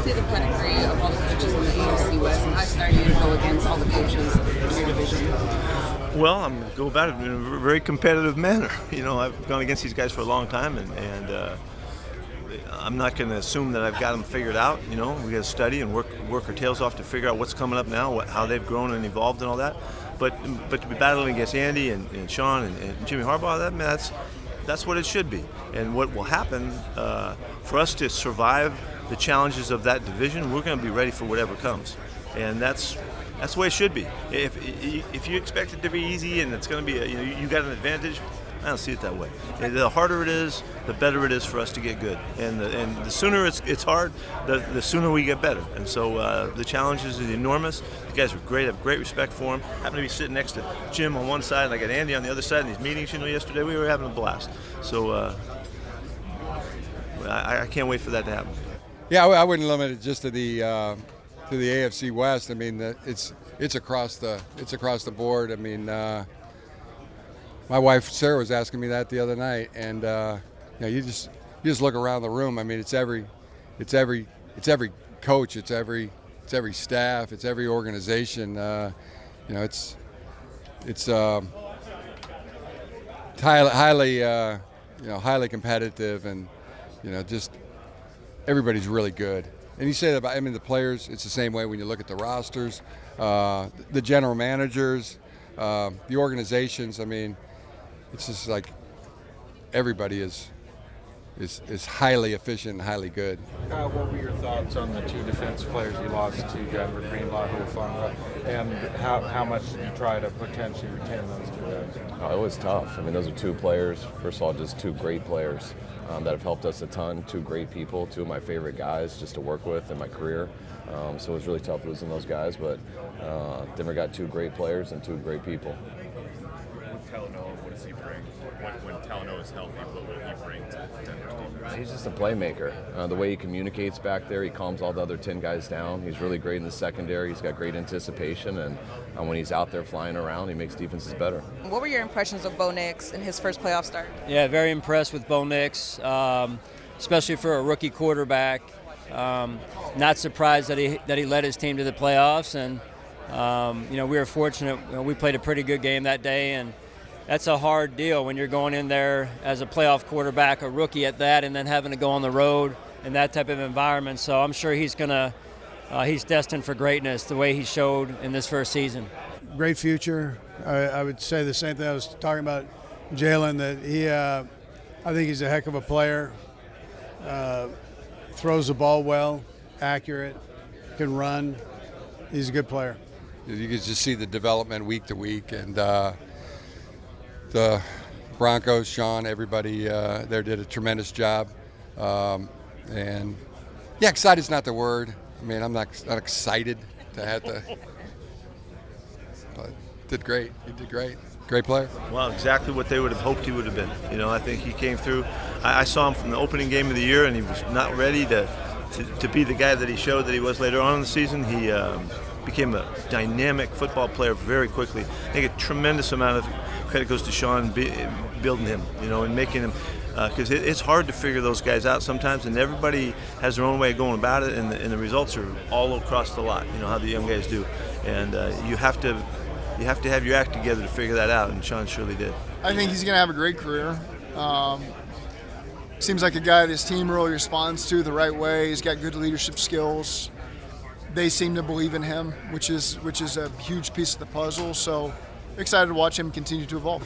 see the pedigree of all the coaches in the AFC West, and how excited are you to go against all the coaches in your division? Well, I'm going to go about it in a very competitive manner. I've gone against these guys for a long time, and I'm not going to assume that I've got them figured out. We got to study and work our tails off to figure out what's coming up now, how they've grown and evolved and all that. But to be battling against Andy and Sean and Jimmy Harbaugh, that's what it should be. And what will happen for us to survive the challenges of that division, we're going to be ready for whatever comes, and that's the way it should be. If you expect it to be easy and it's going to be you got an advantage, I don't see it that way. The harder it is, the better it is for us to get good. And the sooner it's hard, the sooner we get better. And so the challenge is enormous. The guys are great. I have great respect for them. I happen to be sitting next to Jim on one side, and I got Andy on the other side in these meetings. Yesterday we were having a blast. So I can't wait for that to happen. Yeah, I wouldn't limit it just to the AFC West. I mean, it's across the board. I mean, my wife Sarah was asking me that the other night, and you just look around the room. I mean, it's every coach, it's every staff, it's every organization. It's highly competitive, and just everybody's really good. And you say that about, the players, it's the same way when you look at the rosters, the general managers, the organizations. I mean, it's just like everybody is highly efficient and highly good. What were your thoughts on the two defensive players you lost to Denver, Greenlaw, Hufanga, and how much did you try to potentially retain those two guys? Oh, it was tough. Those are two players. First of all, just two great players that have helped us a ton. Two great people, two of my favorite guys just to work with in my career. So it was really tough losing those guys, but Denver got two great players and two great people. Talanoa, what does he bring? When Talanoa is healthy, what will he bring to Denver's defense? He's just a playmaker. The way he communicates back there, he calms all the other 10 guys down. He's really great in the secondary. He's got great anticipation, and when he's out there flying around, he makes defenses better. What were your impressions of Bo Nix in his first playoff start? Yeah, very impressed with Bo Nix, especially for a rookie quarterback. Not surprised that he led his team to the playoffs, and we were fortunate. We played a pretty good game that day, and that's a hard deal when you're going in there as a playoff quarterback, a rookie at that, and then having to go on the road in that type of environment. So I'm sure he's destined for greatness the way he showed in this first season. Great future. I would say the same thing I was talking about Jalen, that I think he's a heck of a player. Throws the ball well, accurate, can run. He's a good player. You can just see the development week to week, and the Broncos, Sean, everybody there did a tremendous job. And yeah, excited's not the word. I'm not excited to have to, but did great. He did great. Great player. Well, exactly what they would have hoped he would have been. I think he came through. I saw him from the opening game of the year, and he was not ready to be the guy that he showed that he was later on in the season. He became a dynamic football player very quickly. I think a tremendous amount of credit goes to Sean building him, and making him, because it's hard to figure those guys out sometimes, and everybody has their own way of going about it, and the results are all across the lot, how the young guys do. And you have to have your act together to figure that out, and Sean surely did. I think he's going to have a great career. Seems like a guy that his team really responds to the right way. He's got good leadership skills. They seem to believe in him, which is a huge piece of the puzzle. So excited to watch him continue to evolve.